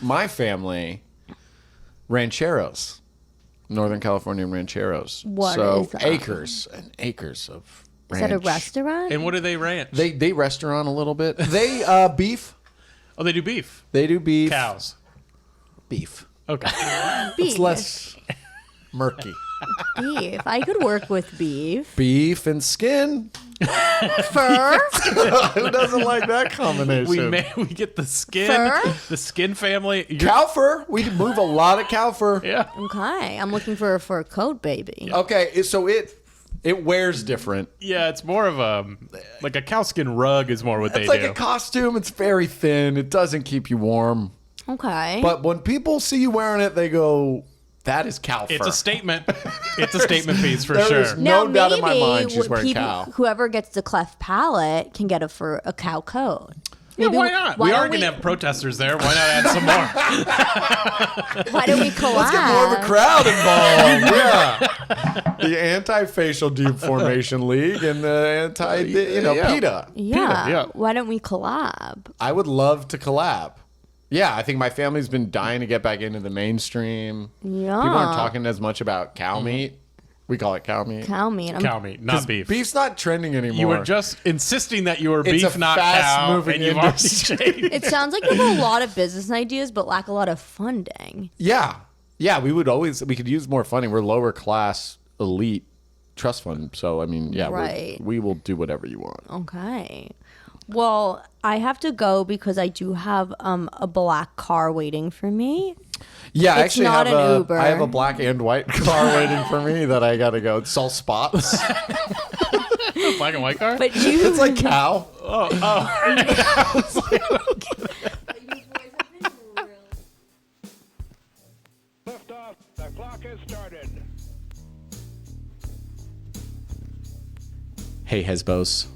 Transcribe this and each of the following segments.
my family, rancheros, Northern California rancheros. What so is that? acres and acres of ranch. Is that a restaurant? And what do they ranch? They restaurant a little bit. They beef. Oh, they do beef. They do beef. Cows. Beef. Okay. Beef. It's less murky. Beef. I could work with beef. Beef and skin. Fur. Who doesn't like that combination? We get the skin. Fur? The skin family. Cow fur. We move a lot of cow fur. Yeah. Okay. I'm looking for a fur coat, baby. Okay, so it wears different. Yeah, it's more of a like a cowskin rug is more what they It's like do. a costume. It's very thin. It doesn't keep you warm. Okay. But when people see you wearing it, they go, "That is cow fur." It's a statement. It's a statement piece for There sure. is no now, doubt in my maybe mind she's wearing cow. whoever gets the cleft palate can get a cow coat. Yeah, Maybe why not? We don't are going to have protesters there. Why not add some more? Why don't we collab? Let's get more of a crowd involved. Yeah. The Anti-Facial Deformation League and the PETA. Yeah. Why don't we collab? I would love to collab. Yeah, I think my family's been dying to get back into the mainstream. Yeah. People aren't talking as much about cow meat. We call it cow meat. Cow meat. Cow meat, not beef. Beef's not trending anymore. You were just insisting that you were It's beef, a not cow, fast-moving and you've already industry. changed. It sounds like you have a lot of business ideas, but lack a lot of funding. Yeah. Yeah, we could use more funding. We're lower class, elite trust fund. So, I mean, yeah, Right. we will do whatever you want. Okay. Well, I have to go because I do have a black car waiting for me. Yeah, I It's actually not have an a Uber. I have a black and white car waiting for me that I got to go. It's all spots. Black and white car? But you It's like cow. Lift off. The clock has started. Hey, Hesbos.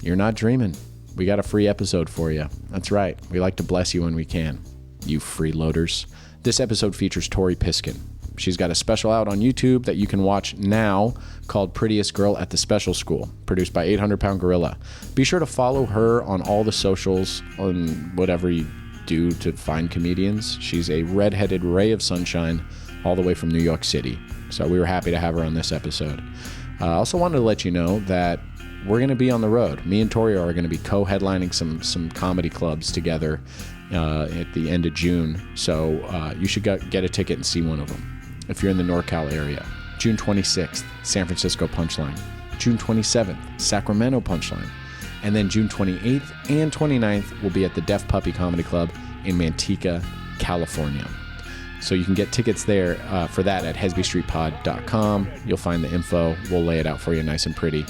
You're not dreaming. We got a free episode for you. That's right. We like to bless you when we can. You freeloaders. This episode features Tori Piskin. She's got a special out on YouTube that you can watch now called Prettiest Girl at the Special School, produced by 800 Pound Gorilla. Be sure to follow her on all the socials, on whatever you do to find comedians. She's a redheaded ray of sunshine all the way from New York City. So we were happy to have her on this episode. I also wanted to let you know that we're going to be on the road. Me and Tori are going to be co-headlining some comedy clubs together at the end of June. So you should get a ticket and see one of them if you're in the NorCal area. June 26th, San Francisco Punchline. June 27th, Sacramento Punchline. And then June 28th and 29th will be at the Deaf Puppy Comedy Club in Manteca, California. So you can get tickets there for that at hesbystreetpod.com. You'll find the info. We'll lay it out for you nice and pretty.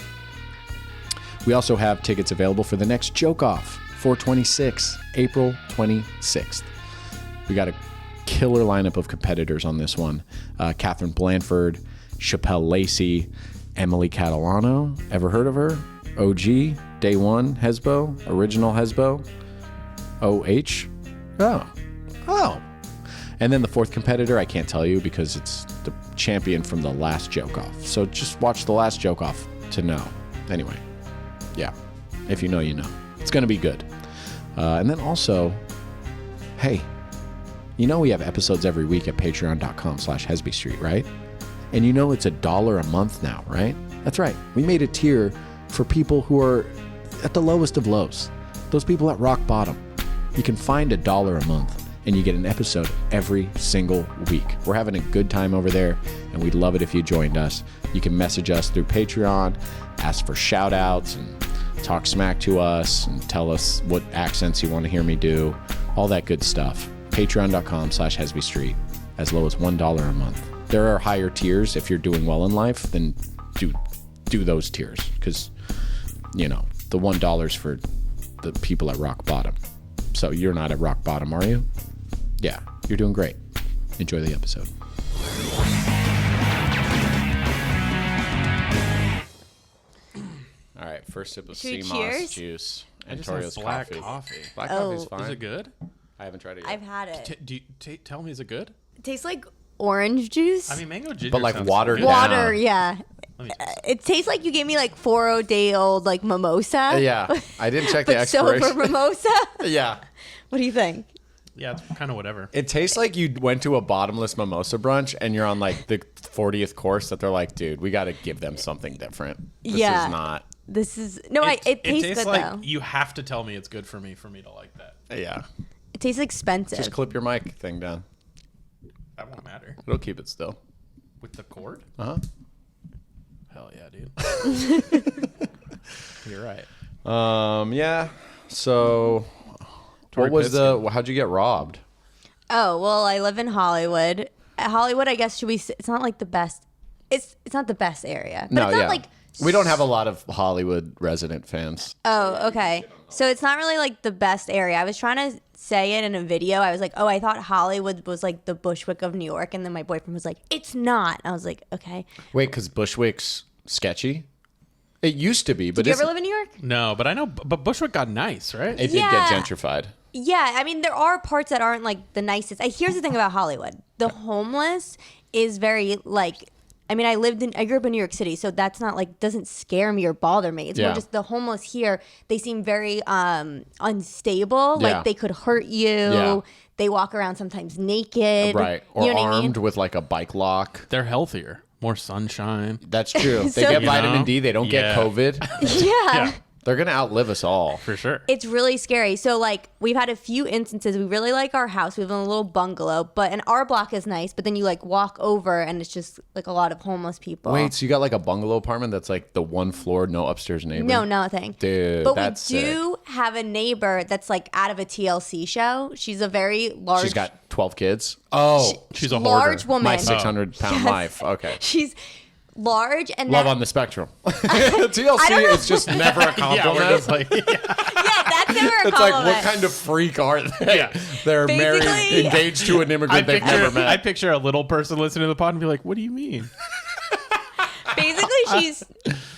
We also have tickets available for the next Joke Off, 426, April 26th. We got a killer lineup of competitors on this one. Catherine Blanford, Chappelle Lacey, Emily Catalano. Ever heard of her? OG, Day One, Hesbo, Original Hesbo, OH. Oh. And then the fourth competitor, I can't tell you because it's the champion from the last Joke Off. So just watch the last Joke Off to know. Anyway, yeah. If you know, you know. It's going to be good. And then also, hey, you know we have episodes every week at patreon.com/Hesby Street, right? And you know it's $1 a month now, right? That's right. We made a tier for people who are at the lowest of lows. Those people at rock bottom. You can find $1 a month and you get an episode every single week. We're having a good time over there and we'd love it if you joined us. You can message us through Patreon, ask for shout outs and talk smack to us and tell us what accents you want to hear me do, all that good stuff. Patreon.com/Hesby Street, as low as $1 a month. There are higher tiers if you're doing well in life, then do those tiers because, you know, the $1 for the people at rock bottom. So you're not at rock bottom, are you? Yeah, you're doing great. Enjoy the episode. All right, first sip of Should we sea cheers? moss juice and just had Tori's black coffee. coffee. Black coffee's Oh. fine. Is it good? I haven't tried it yet. I've had it. Tell me, is it good? It tastes like orange juice. I mean, mango ginger. But, like, sounds watered good. down. Water, yeah. Let me taste It tastes like you gave me like 4-day-old like mimosa. Yeah, I didn't check the But sober expiration. mimosa. Yeah. What do you think? Yeah, it's kind of whatever. It tastes like you went to a bottomless mimosa brunch and you're on like the 40th course that they're like, dude, we got to give them something different. This Yeah. is not. This is no. It tastes good like though. you have to tell me it's good for me to like that. Yeah. It tastes expensive. Just clip your mic thing down. That won't matter. It'll keep it still. With the cord? Uh-huh. Hell yeah, dude. You're right. Yeah. So Tori what was Piskin. how'd you get robbed? Oh well, I live in Hollywood. Hollywood, I guess, should we? It's not like the best. It's not the best area. But it's not like. We don't have a lot of Hollywood resident fans. Oh, okay. So it's not really like the best area. I was trying to say it in a video. I was like, oh, I thought Hollywood was like the Bushwick of New York, and then my boyfriend was like, it's not. I was like, okay. Wait, because Bushwick's sketchy? It used to be, but Did you ever live in New York? No, but I know, but Bushwick got nice, right? it did Yeah. get gentrified. Yeah, I mean, there are parts that aren't like the nicest. Here's the thing about Hollywood: the homeless is very like. I mean, I grew up in New York City, so that's not like doesn't scare me or bother me. It's more just the homeless here. They seem very unstable. Yeah. Like they could hurt you. Yeah. They walk around sometimes naked. Right. Or you know what I armed mean? with like a bike lock. They're healthier, more sunshine. That's true. They So- get You vitamin know? D. They don't get Yeah. COVID. Yeah. They're going to outlive us all. For sure. It's really scary. So, like, we've had a few instances. We really like our house. We live in a little bungalow, and our block is nice. But then you like walk over, and it's just like a lot of homeless people. Wait, so you got like a bungalow apartment that's like the one floor, no upstairs neighbor? No, nothing. Dude, but that's we do have a neighbor that's like out of a TLC show. She's a very large. She's got 12 kids? Oh, She's a large hoarder. woman. my 600-pound Yes. life. Okay. She's large and Love that- on the spectrum. TLC is just never a compliment. Yeah, we're just like, yeah, that's never a It's like, compliment. what kind of freak are they? Yeah. They're married, Basically- engaged to an immigrant they've never met. I picture a little person listening to the pod and be like, what do you mean? Basically, she's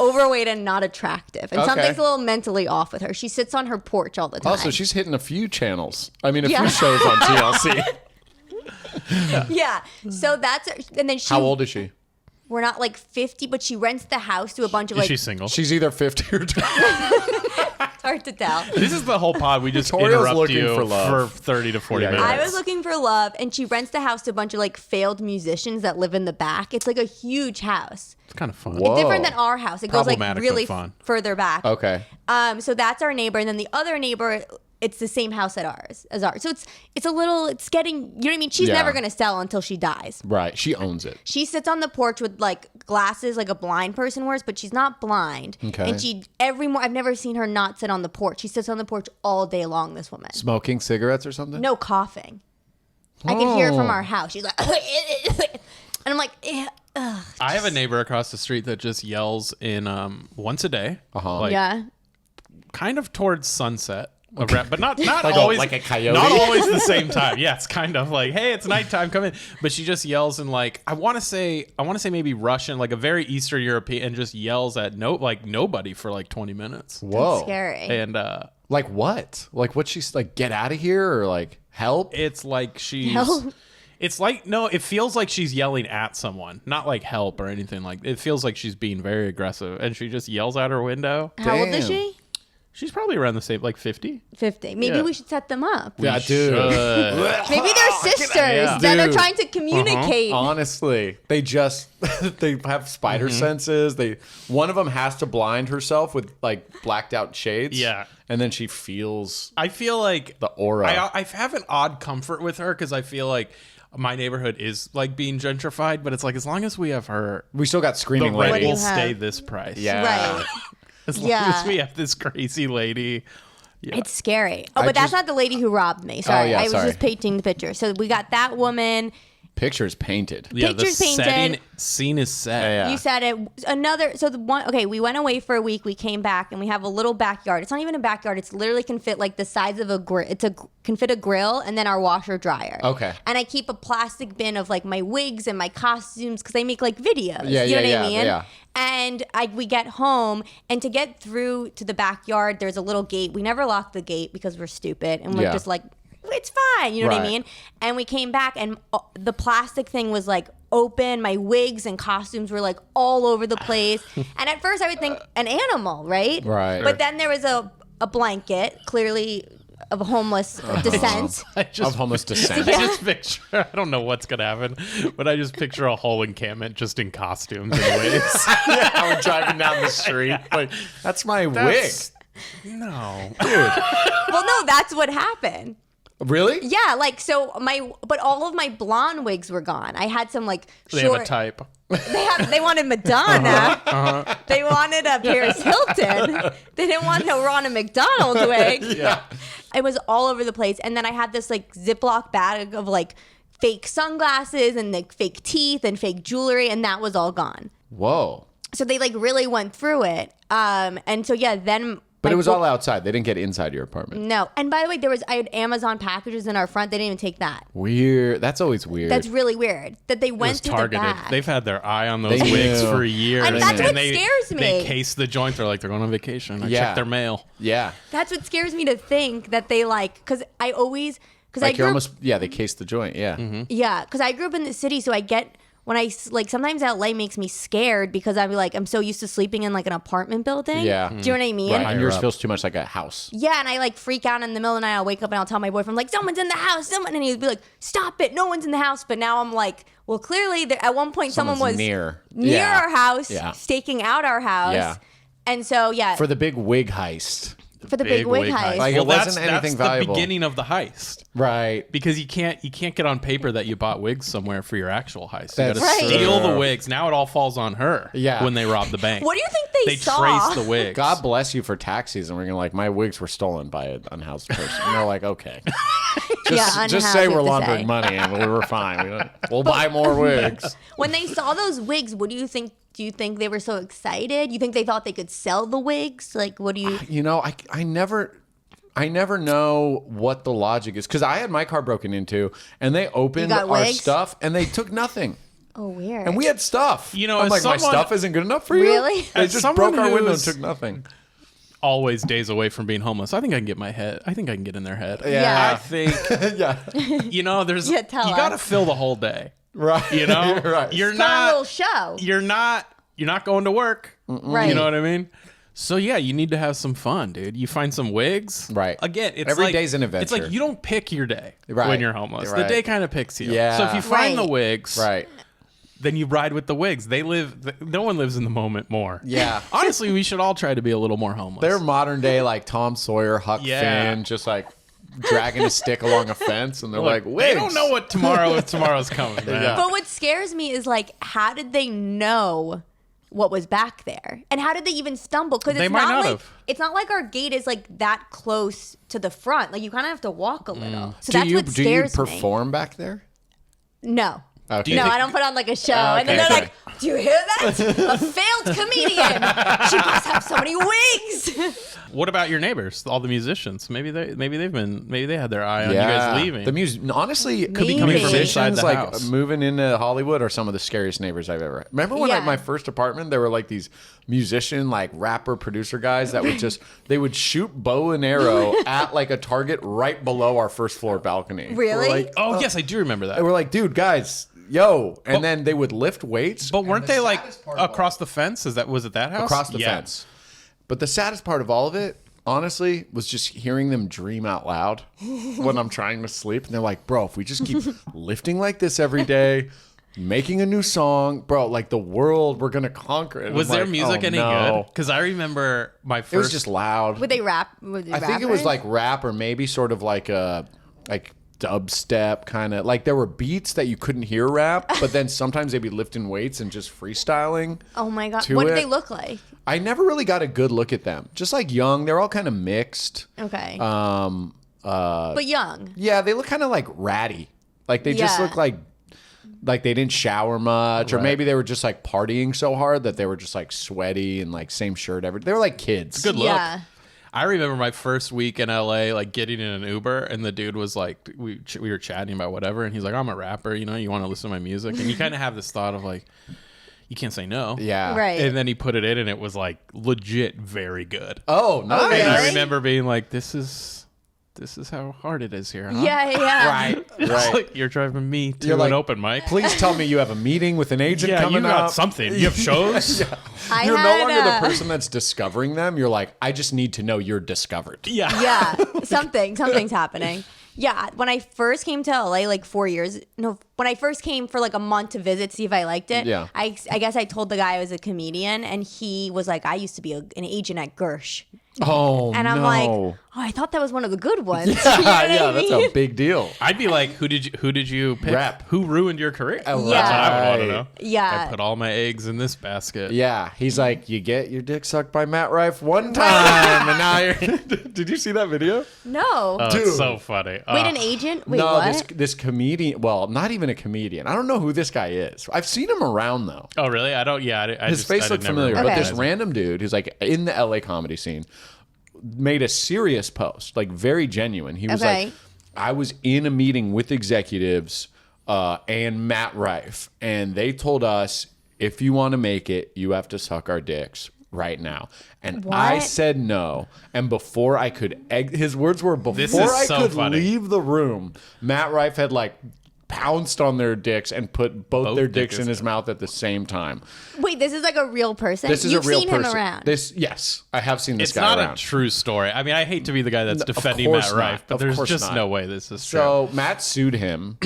overweight and not attractive, and Okay. something's a little mentally off with her. She sits on her porch all the time. Also, she's hitting a few channels. I mean, a Yeah. few shows on TLC. yeah. So that's and then she. How old is she? We're not like 50, but she rents the house to a bunch of Is like. she single? She's either 50 or 20. It's hard to tell. This is the whole pod. We just Victoria's interrupt looking you for love. for 30 to 40 Yeah, minutes. I was looking for love, and she rents the house to a bunch of like failed musicians that live in the back. It's like a huge house. It's kind of fun. Whoa. It's different than our house. It goes like Problematic, really but fun. further back. Okay. So that's our neighbor, and then the other neighbor, it's the same house as ours. So it's getting, you know what I mean? She's Yeah. never gonna sell until she dies. Right. She owns it. She sits on the porch with like glasses, like a blind person wears, but she's not blind. Okay. And she I've never seen her not sit on the porch. She sits on the porch all day long. This woman, Smoking cigarettes or something? no coughing. I can hear it from Oh. our house. She's like, and I'm like, ugh. I have a neighbor across the street that just yells in once a day, like Yeah. kind of towards sunset. But not Like always like a coyote? Not always the same time. Yeah, it's kind of like, hey, it's nighttime, come in. But she just yells in like I want to say maybe Russian, like a very Eastern European, and just yells at nobody for like 20 minutes. Whoa. Scary. And Like what? Like what she's like, get out of here or like help? it's like she's Help. It's like it feels like she's yelling at someone, not like help or anything. Like it feels like she's being very aggressive, and she just yells out her window. How old is Damn. she? She's probably around the same, like 50. 50. Maybe Yeah. we should set them up. Yeah, dude. Maybe they're sisters Yeah. that are Dude. trying to communicate. Honestly, they just they have spider senses. One of them has to blind herself with like blacked out shades. Yeah. And then she feels I feel like the aura. I have an odd comfort with her because I feel like my neighborhood is like being gentrified, but it's like as long as we have her, we still got the screaming rent What do lady. you will have? stay this price. Yeah. Right. As long Yeah. as we have this crazy lady. Yeah. It's scary. Oh, I but that's just- not the lady who robbed me. Sorry. yeah, I was sorry. just painting the picture. So we got that woman. Pictures painted. Yeah, Pictures the painted. setting scene is set. Yeah. You said it. Another. So the one. Okay, we went away for a week. We came back and we have a little backyard. It's not even a backyard. It's literally can fit like the size of a grill. Can fit a grill and then our washer dryer. Okay. And I keep a plastic bin of like my wigs and my costumes because I make like videos. Yeah, you know yeah, what I yeah, mean? yeah. And we get home, and to get through to the backyard, there's a little gate. We never lock the gate because we're stupid, and we're Yeah. just like, it's fine. You know what I Right. mean? And we came back, and the plastic thing was like open. My wigs and costumes were like all over the place. And at first, I would think an animal, right? Right. But then there was a blanket, clearly of homeless descent. Of homeless descent. I just picture, I don't know what's going to happen, but I just picture a whole encampment just in costumes and wigs. I'm driving down the street. Like, that's my wig. No. Well, no, that's what happened. Really? Yeah, like so but all of my blonde wigs were gone. I had some like They short. have a type. They wanted Madonna. They wanted a Paris Hilton. They didn't want no Ronald McDonald wig. Yeah. It was all over the place. And then I had this like Ziploc bag of like fake sunglasses and like fake teeth and fake jewelry, and that was all gone. Whoa. So they like really went through it. And so yeah, then. But it was all outside. They didn't get inside your apartment. No. And by the way, I had Amazon packages in our front. They didn't even take that. Weird. That's always weird. That's really weird that they It went was to targeted. the back. They've had their eye on those They wigs knew. for years. And that's what they, scares me. They case the joint. They're like, they're going on vacation. I checked their mail. Yeah. That's what scares me to think that they like, because I always, because Like I you're grew up, almost, they cased the joint. Yeah. yeah, because I grew up in the city, so I get, when I, like, sometimes LA makes me scared because I'm so used to sleeping in like an apartment building. Yeah. Do you know what I mean? And Higher yours up. feels too much like a house. Yeah, and I like freak out in the middle of the night. I'll wake up and I'll tell my boyfriend, like, someone's in the house, and he'd be like, stop it, no one's in the house. But now I'm like, well, clearly, at one point, someone Someone's was near. near Yeah. our house, Yeah. staking out our house. Yeah. And so, yeah, For the big wig heist. for the big wig heist. Like, well, it wasn't that's anything the valuable. beginning of the heist. Right. Because you can't get on paper that you bought wigs somewhere for your actual heist. You That's got to Right. steal true. the wigs. Now it all falls on her. Yeah. When they rob the bank. What do you think they saw? trace the wigs. God bless you for tax season. We're going to like, my wigs were stolen by an unhoused person. And they're like, okay. Yeah, Just unhoused, say you have we're to laundering say. money and we were fine. We'll buy more wigs. When they saw those wigs, what do you think? Do you think they were so excited? You think they thought they could sell the wigs? Like, what do you? You know, I never know what the logic is because I had my car broken into and they opened got our wigs? stuff and they took nothing. Oh, weird. And we had stuff. You know, I'm as like, my someone- stuff isn't good enough for you? Really? They As just someone broke our window and who's- took nothing. Always days away from being homeless. I think I can get in their head. Yeah. I think Yeah. you know, there's Yeah, tell you got to us. fill the whole day. Right. You know, Right. you're Put on a little not show. you're not going to work. Right. You know what I mean? So yeah, you need to have some fun, dude. You find some wigs. Right. Again, it's Every like, day's an It's adventure. like you don't pick your day Right. when you're homeless. Right. The day kind of picks you. Yeah. So if you find the Right. wigs, Right. then you ride with the wigs. No one lives in the moment more. Yeah. Honestly, we should all try to be a little more homeless. They're modern day like Tom Sawyer, Huck Yeah. Finn, just like dragging a stick along a fence, and they're like, Look, wigs. they don't know what tomorrow's coming, man. Yeah. But what scares me is like, how did they know what was back there, and how did they even stumble? Because They it's might not not like have. it's not like our gate is like that close to the front. Like you kind of have to walk a little. So Do that's you what scares me. perform back there? No. Okay. No, I don't put on like a show. And then Okay, they're okay. like, do you hear that? A failed comedian. She must have so many wigs. What about your neighbors, all the musicians? Maybe they had their eye on you guys leaving. The music, honestly, Could be coming from musicians, inside the like house. moving into Hollywood are some of the scariest neighbors I've ever had. Remember when Yeah. at my first apartment there were like these musician, like rapper producer guys that would they would shoot bow and arrow at like a target right below our first floor balcony. Really? We're like, Oh yes, I do remember that. and we're like, dude, guys, yo, and then they would lift weights. But weren't And the they like saddest part of all- across the fence? Was it that house? across the Yeah. fence? But the saddest part of all of it, honestly, was just hearing them dream out loud when I'm trying to sleep. And they're like, bro, if we just keep lifting like this every day, making a new song, bro, like the world, we're going to conquer it. Was I'm their like, music oh, any no. good? Because I remember my first. It was just loud. Would they rap? Would they I think it was rappers? like rap or maybe sort of like a dubstep kind of. Like there were beats that you couldn't hear rap, but then sometimes they'd be lifting weights and just freestyling. Oh my God. to What did it. they look like? I never really got a good look at them. Just like young, they're all kind of mixed. Okay. But young. yeah, they look kind of like ratty. Like they just Yeah. look like they didn't shower much, or maybe they were just like partying so hard that they were just like sweaty and like same shirt every. They were like kids. good look. Yeah. I remember my first week in LA, like getting in an Uber, and the dude was like, we were chatting about whatever, and he's like, I'm a rapper, you want to listen to my music, and you kind of have this thought of like, you can't say no. Yeah. Right. And then he put it in, and it was like legit very good. Oh, nice. really? And I remember being like, this is this is how hard it is here, huh? Yeah. Right. It's Right. like you're driving me to You're like, an open mic. Please tell me you have a meeting with an agent Yeah, coming you got up. something. You have shows. I You're no had, longer the person that's discovering them. You're like, I just need to know you're discovered. Yeah, something's happening. Yeah, when I first came to LA like 4 years, when I first came for like a month to visit, see if I liked it. Yeah. I guess I told the guy I was a comedian, and he was like, I used to be an agent at Gersh. Oh, And I'm no. like, oh, I thought that was one of the good ones. Yeah, You know what I yeah, that's a mean? big deal. I'd be like, who did you pick? Rep. Who ruined your career? Oh, That's what I would want to right. know. Yeah. I put all my eggs in this basket. Yeah, he's like, you get your dick sucked by Matt Rife one time, and now you're. Did you see that video? No. Oh, Dude. it's so funny. Wait, an agent? Wait, no, what? this comedian. Well, not even a comedian. I don't know who this guy is. I've seen him around though. Oh, really? I don't. Yeah, I His just, face I looked never familiar, but recognize this him. random dude who's like in the LA comedy scene made a serious post, like very genuine. He was Okay. like, I was in a meeting with executives and Matt Rife, and they told us, if you want to make it, you have to suck our dicks right now. And I What? said no. And before I could, his words were, This before is I so could funny. leave the room, Matt Rife had like pounced on their dicks and put both their dicks in his mouth at the same time. Wait, this is like a real person? This is You've a real seen person. him around. Yes, I have seen this It's guy not around. a true story. I mean, I hate to be the guy that's defending course Matt Rife, not. but Of there's course just not. no way this is true. So Matt sued him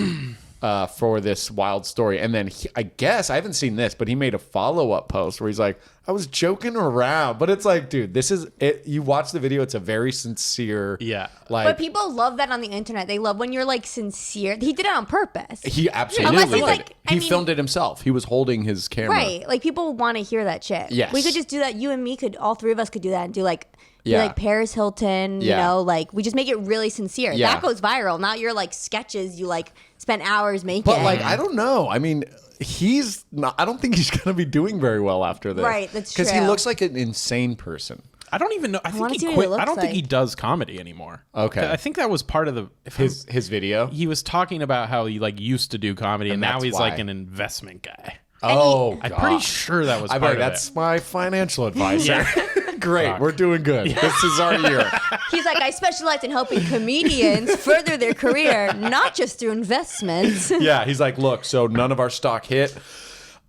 for this wild story, and then I guess I haven't seen this, but he made a follow-up post where he's like, "I was joking around," but it's like, dude, this is it. You watch the video; it's a very sincere, Yeah. like But people love that on the internet. They love when you're like sincere. He did it on purpose. he absolutely Unless he's did. like- I he mean- filmed it himself. He was holding his camera. Right. Like people want to hear that shit. Yes. We could just do that. You and me could, all three of us could do that and do like, Yeah. like Paris Hilton, you Yeah. know, like we just make it really sincere. Yeah. That goes viral. Not your like sketches you like spent hours making. But like, I don't know. I mean, he's not. I don't think he's going to be doing very well after this. Right, that's Because he true. looks like an insane person. I don't even know. I think wanna he see what quit. he looks I don't think he like. does comedy anymore. Okay. I think that was part of the His video. He was talking about how he like used to do comedy, and now that's he's why. like an investment guy. Oh, I'm God. pretty sure that was I part bet of that's it. my financial advisor. Yeah. Great, we're doing good. This is our year. He's like, I specialize in helping comedians further their career, not just through investments. Yeah, he's like, look, so none of our stock hit.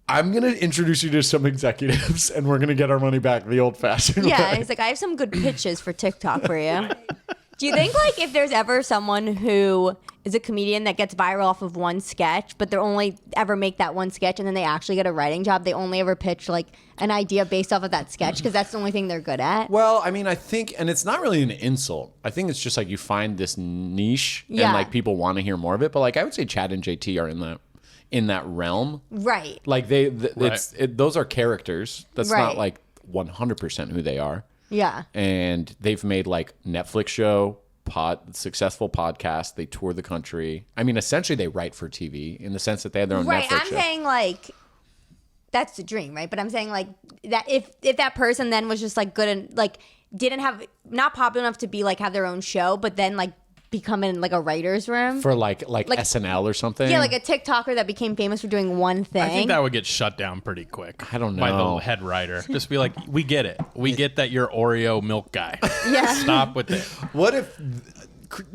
I'm going to introduce you to some executives, and we're going to get our money back the old-fashioned Yeah, way. he's like, I have some good pitches for TikTok for you. Do you think like if there's ever someone who is a comedian that gets viral off of one sketch, but they only ever make that one sketch and then they actually get a writing job, they only ever pitch like an idea based off of that sketch because that's the only thing they're good at? Well, I mean, I think, and it's not really an insult. I think it's just like you find this niche, and Yeah. like people want to hear more of it. But like I would say, Chad and JT are in that realm. Right. Like those are characters. That's Right. not like 100% who they are. Yeah. And they've made like Netflix show, successful podcast. They tour the country. I mean, essentially they write for TV in the sense that they have their own Right. Netflix I'm show. saying like that's the dream, right? But I'm saying like that if that person then was just like good and like didn't have not popular enough to be like have their own show, but then like become in like a writer's room. For like SNL or something. Yeah, like a TikToker that became famous for doing one thing. I think that would get shut down pretty quick. I don't By know. the head writer. Just be like, we get it. We get that you're Oreo milk guy. Yeah. Stop with it. What if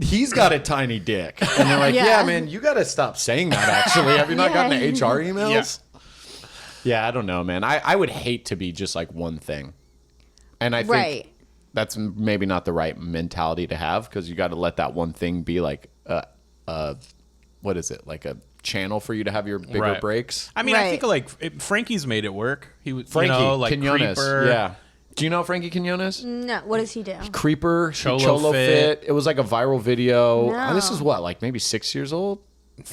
he's got a tiny dick? And they're like, Yeah. yeah, man, you got to stop saying that, actually. Have you not Yeah. gotten the HR emails? Yeah, I don't know, man. I would hate to be just like one thing. And I think Right. that's maybe not the right mentality to have because you got to let that one thing be like, what is it? Like a channel for you to have your bigger Right. breaks? I mean, I Right. think like Frankie's made it work. He was, Frankie you know, like Quinones. Creeper. Yeah. Do you know Frankie Quinones? No, what does he do? Creeper, Cholo Fit. It was like a viral video. No. Oh, this is what, like maybe 6 years old?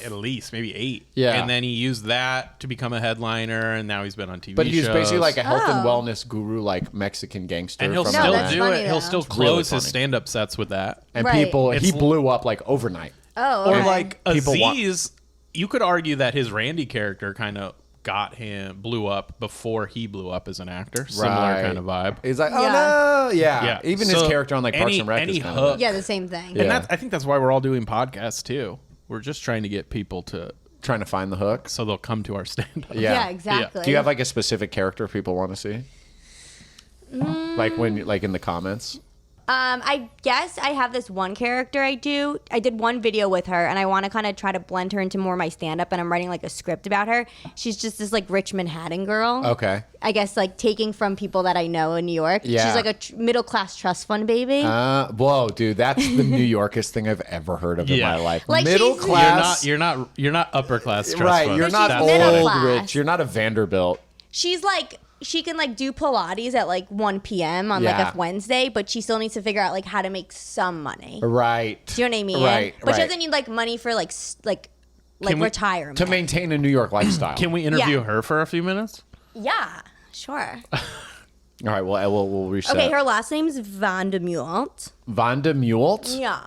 At least, maybe 8. Yeah. And then he used that to become a headliner, and now he's been on TV But he's shows. basically like a health and Oh. wellness guru, like Mexican gangster. And he'll from still that's do funny, it. He'll though. still It's really close his funny. stand-up sets with that. And Right. people, he It's- blew up like overnight. Oh, Or okay. like People Aziz, you could argue that his Randy character kind of blew up before he blew up as an actor. Similar Right. kind of vibe. He's like, oh Yeah. no, yeah. Yeah. Even his So character on like Parks any- and Rec any is kind hook- of yeah, the same thing. Yeah. And I think that's why we're all doing podcasts too. We're just trying to get people to, trying to find the hooks. so they'll come to our stand-up. Yeah. Exactly. Do you have like a specific character people want to see? Mm. Like when, like in the comments. I guess I have this one character I did one video with her, and I want to kind of try to blend her into more of my stand-up, and I'm writing like a script about her. She's just this like rich Manhattan girl. Okay. I guess like taking from people that I know in New York. Yeah. She's like a middle-class trust fund baby. Whoa, dude, that's the New Yorkest thing I've ever heard of in Yeah. my life. Like, Middle she's- class. You're not upper class trust Right, fund. you're But not she's middle old class. rich. You're not a Vanderbilt. She's like, she can like do Pilates at like 1 p.m. on Yeah. like a Wednesday, but she still needs to figure out like how to make some money. Right. Do you know what I mean? Right. But she right. doesn't need like money for like Can we- retirement. To maintain a New York lifestyle. Can we interview Yeah. her for a few minutes? Yeah, sure. All right, well, we'll reset. Okay, her last name's Van de Mult. Vanda Mult? Yeah.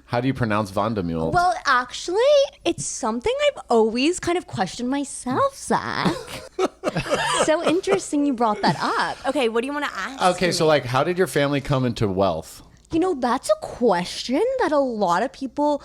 How do you pronounce Vanda Mult? Well, actually, it's something I've always kind of questioned myself, Zach. So interesting you brought that up. Okay, what do you want to ask Okay, me? so like, how did your family come into wealth? You know, that's a question that a lot of people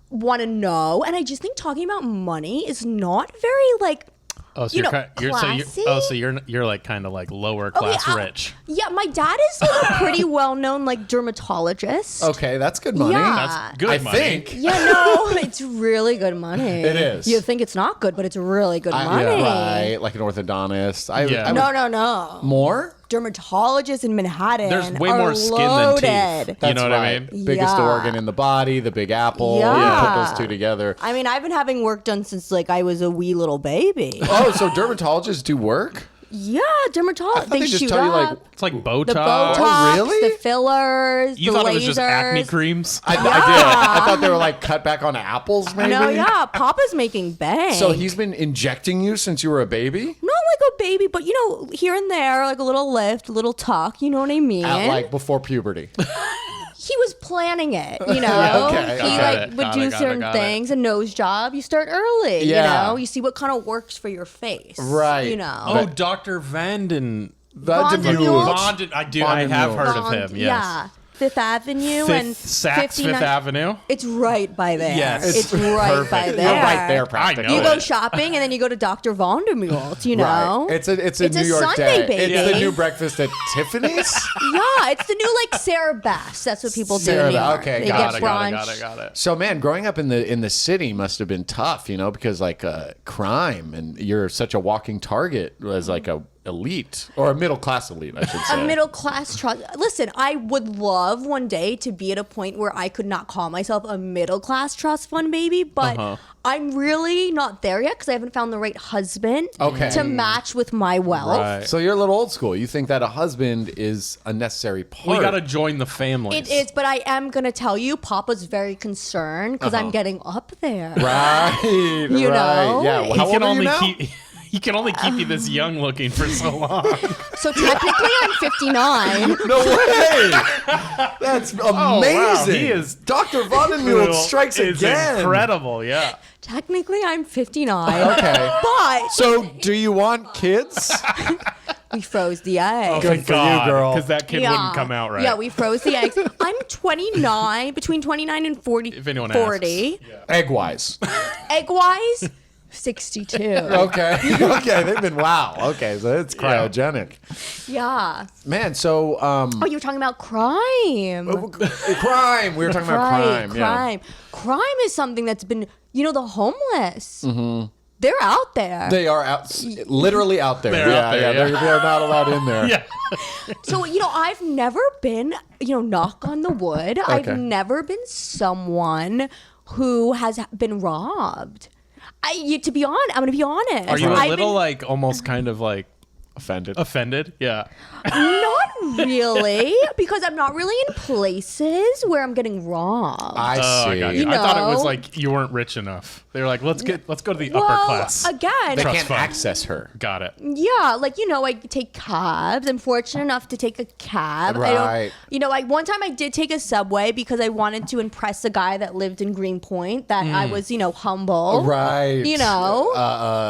want to know. And I just think talking about money is not very, like, Oh, so You know, so you're like kind of like lower class Okay, rich. yeah, my dad is like a pretty well-known, like, dermatologist. Okay, that's good money. Yeah. That's good I money. think. Yeah, no, it's really good money. It is. You think it's not good, but it's really good money. Right, like an orthodontist. Yeah. No. More? Dermatologists in Manhattan There's way are more skin loaded. than teeth. You know what I right. mean? Biggest Yeah. organ in the body, the big apple. Yeah. You put those two together. I mean, I've been having work done since like I was a wee little baby. Oh, so dermatologists do work? Yeah, I dermatologists. thought They just shoot tell you up. like It's like Botox. The Botox, Oh, really? the fillers, You the thought lasers. it was just acne creams? I did. I thought they were like cut back on apples, maybe. No, yeah, Papa's making bank. So he's been injecting you since you were a baby? not like a baby, but you know, here and there, like a little lift, a little tuck. You know what I mean? At like before puberty. He was planning it, you know. Yeah, okay, He got like it, would got do it, got it, certain got it. things. A nose job, you start early. Yeah. You know, you see what kind of works for your face. Right. You know. Oh, Dr. Vanden. Vanderbilt. I have heard of him. Yes. Yeah. Fifth Avenue and Saks 59 Fifth Avenue. It's right by there. Yes. It's right Perfect. by You're there. right there, I practically. know You go it. shopping and then you go to Dr. Vandermult, you know? Right. It's a It's New a York Sunday, day. baby. It's the new breakfast at Tiffany's. Yeah, it's the new like Sarah Bass. That's what people do Sarah in New Bass. York. Okay, they got get it, brunch. Got it. So man, growing up in the city must have been tough, you know, because like crime and you're such a walking target as like a elite or a middle class elite, I should say. A middle class trust. Listen, I would love one day to be at a point where I could not call myself a middle class trust fund baby, but I'm really not there yet because I haven't found the right husband to match with my wealth. Right. So you're a little old school. You think that a husband is a necessary part. We got to join the family. It is, but I am gonna tell you, Papa's very concerned because I'm getting up there. Right. You know? Yeah. He How he old can are you only now? keep. He can only keep you this young looking for so long. So technically, I'm 59. No way! That's amazing. Oh, wow. He is Dr. Vandenmule strikes It's again. incredible, yeah. Technically, I'm 59. Okay. But So, do you want kids? we froze the eggs. Good for you, girl. Because that kid wouldn't come out right. Yeah, we froze the eggs. I'm 29, between 29 and 40. If anyone 40. Egg-wise. Egg-wise, 62. Okay. Okay. They've been wow. Okay. So it's cryogenic. Yeah. Man. So Oh, you were talking about crime. crime. We were talking about crime. Yeah. Crime. Crime is something that's been, you know, the homeless. Mm-hmm. They're out there. They are out, literally out there. They're out there, yeah. They're not allowed in there. Yeah. So, you know, I've never been, you know, knock on the wood, Okay. I've never been someone who has been robbed. To be honest, I'm going to be honest. Are you a I've little been- like almost kind of like offended? Yeah. Not really, because I'm not really in places where I'm getting robbed. I see. I got you. You I thought it was know? like you weren't rich enough. They were like, let's go to the well, upper class. again, They Trust can't fund. access her. Got it. yeah, like, you know, I take cabs. I'm fortunate enough to take a cab. Right. One time I did take a subway because I wanted to impress a guy that lived in Greenpoint that I was, you know, humble. Right. You know?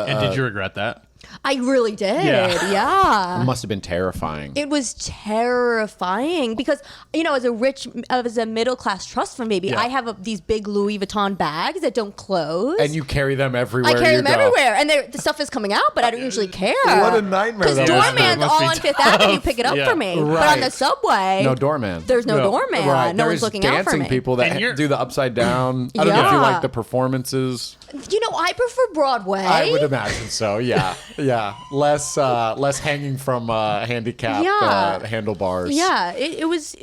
And did you regret that? I really did. Yeah. Yeah. It must have been terrifying. It was terrifying because, as a middle class trust fund baby, Yeah. I have these big Louis Vuitton bags that don't close. And you carry them everywhere. I carry you them go. everywhere, and the stuff is coming out, but I don't usually care. What a nightmare Because that must be. doorman's Must all be on Fifth tough. Avenue pick it up Yeah. for me. But on Right. the subway, No doorman. there's no doorman. Right. No There's one's looking out for dancing me. people And that you're- do the upside down. I don't know if you Yeah. like the performances. I prefer Broadway. I would imagine so. Yeah, yeah. Less hanging from handicapped Yeah. handlebars. Yeah, it was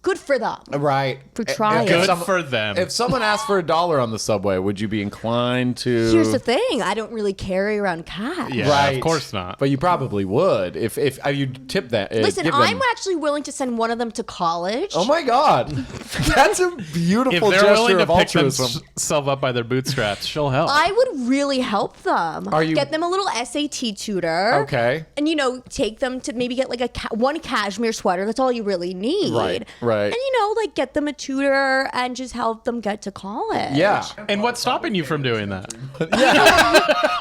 good for them. Right. For trying. Good If for them. If someone asked for $1 on the subway, would you be inclined to? Here's the thing: I don't really carry around cash. Yeah, Right. of course not. But you probably would if you tip that. Listen, give them- I'm actually willing to send one of them to college. Oh my God, that's a If beautiful they're willing gesture to of pick altruism. themselves up by their bootstraps, she'll help. I would really help them. Are you- Get them a little SAT tutor. Okay. And take them to maybe get like one cashmere sweater. That's all you really need. Right, right. And get them a tutor and just help them get to college. Yeah. And what's stopping you from doing that?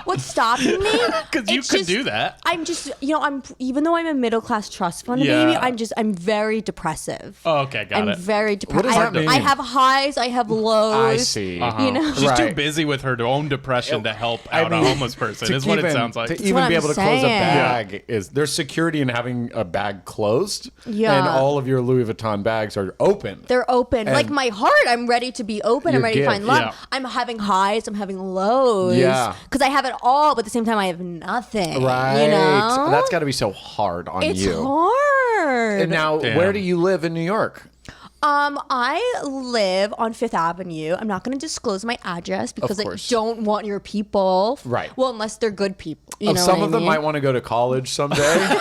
What's stopping me? Because you It's could just- do that. I'm just, even though I'm a middle class trust fund Yeah. baby, I'm very depressive. Oh, okay, got I'm it. very depressed. does that mean? I have highs, I have lows. I see. She's too Right. busy with her own depression to help I out mean, a homeless person, to is what it even- sounds like. To what even be I'm able to close a saying. bag is there's security in having a bag closed. Yeah. And all of your Louis Vuitton bags are open. They're open. And Like my heart, I'm ready to be open. I'm your ready to find gift. love. Yeah. I'm having highs. I'm having lows. Yeah. Because I have it all, but at the same time, I have nothing. Right. You know? That's got to be so hard on It's you. hard. And now, Damn. where do you live in New York? I live on Fifth Avenue. I'm not going to disclose my address because I course. don't want your people. Right. Well, unless they're good people. You know Some what of I them mean? might want to go to college someday.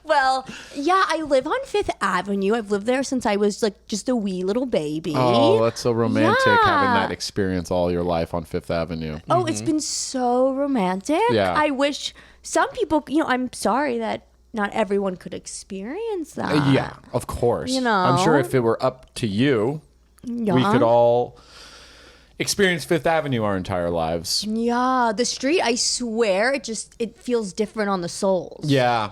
Well, yeah, I live on Fifth Avenue. I've lived there since I was like just a wee little baby. Oh, that's so romantic having Yeah. that experience all your life on Fifth Avenue. Oh, it's been so romantic. Yeah. I wish some people, I'm sorry that not everyone could experience that. Yeah, of course. You know? I'm sure if it were up to you, we Yeah. could all experience Fifth Avenue our entire lives. Yeah, the street, I swear, it feels different on the soles. Yeah.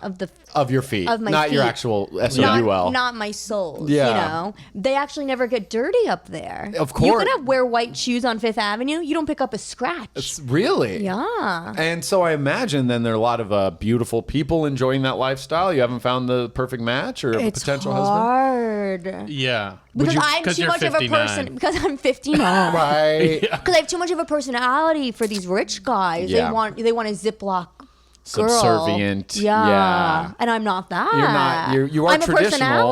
Of Your feet. Of my Not your feet. actual SOUL. Not my soles. Yeah. They actually never get dirty up there. Of You course. can wear white shoes on Fifth Avenue. You don't pick up a scratch. Really? Yeah. And so I imagine then there are a lot of beautiful people enjoying that lifestyle. You haven't found the perfect match or a It's potential husband? Yeah. hard. Because I'm 'cause too you're much of a 59. person. Because I'm 59. Right. Because I have too much of a personality for these rich guys. Yeah. They want a Ziploc girl. Subservient. Yeah. And I'm not that. You're not. You are I'm traditional. a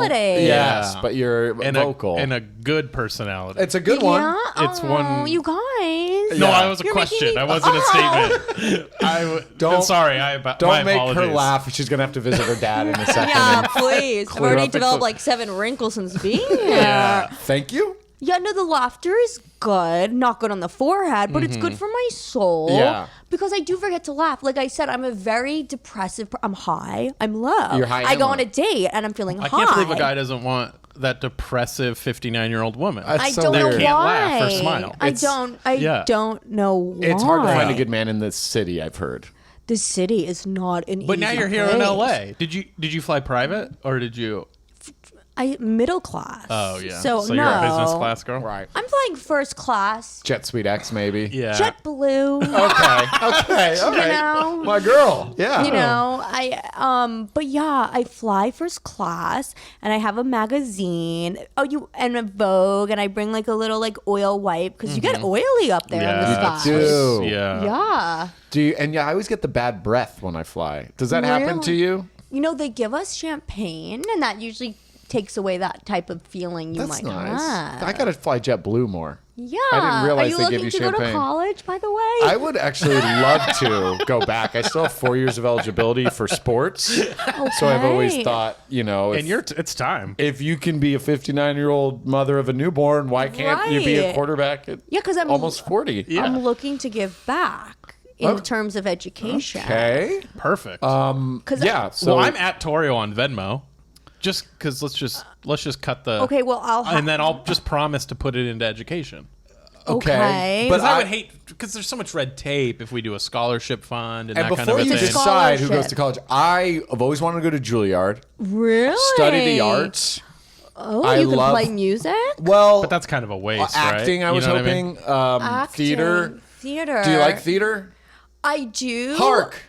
personality. Yes, Yeah. but you're vocal. And a good personality. It's a good one. Yeah. It's Oh, one- You guys. No, Yeah. I was a You're making question. me- That wasn't a statement. Don't- Sorry. Don't my make her apologies. laugh. She's gonna have to visit her dad in a second. Yeah, and please. I've clear already up the developed cl- like 7 wrinkles since being here. Yeah. Thank you. Yeah, no, the laughter is good. Not good on the forehead, but it's good for my soul. Yeah. Because I do forget to laugh. Like I said, I'm a very depressive. I'm high. I'm low. You're high I and go low. on a date and I'm feeling I high. can't believe a guy doesn't want that depressive 59-year-old woman. That's I so don't know weird. why. Can't laugh or smile. I It's- yeah. don't know why. It's hard to find a good man in this city. I've heard. The city is not an But easy now you're here place. in LA. Did you fly private or did you? Middle class. Oh yeah. So, no. you're a business class girl. Right. I'm flying first class. Jet Sweet X, maybe. Yeah. JetBlue. Okay. All right. know? My girl. Yeah. You know, but yeah, I fly first class and I have a magazine. And a Vogue, and I bring like a little like oil wipe because you get oily up there in the Yeah. sky. do. Yeah. Yeah. Do you? And yeah, I always get the bad breath when I fly. Does that happen to Really? you? You know, they give us champagne, and that usually takes away that type of feeling you That's might nice. have. I gotta fly JetBlue more. Yeah. I didn't realize Are you they looking give you to go to champagne. college, by the way? I would actually love to go back. I still have 4 years of eligibility for sports, so I've always Okay. thought, And it's time. if you can be a 59-year-old mother of a newborn, why can't you be a Right. quarterback at Yeah, 'cause I'm- almost 40? Yeah. I'm looking to give back in Oh. terms of education. Okay. Perfect. 'Cause Yeah. So well, I'm at Torio on Venmo. Just because let's just cut the. Okay, well, and then I'll just promise to put it into education. Okay. But But I would hate because there's so much red tape if we do a scholarship fund and that kind of before a you thing. decide who Scholarship. goes to college, I've always wanted to go to Juilliard, Really? study the arts. Oh, I you can love- play music? Well, But that's kind of a waste, right? acting. I You was know what I mean? hoping. Theater. Theater. Do you like theater? I do. Hark.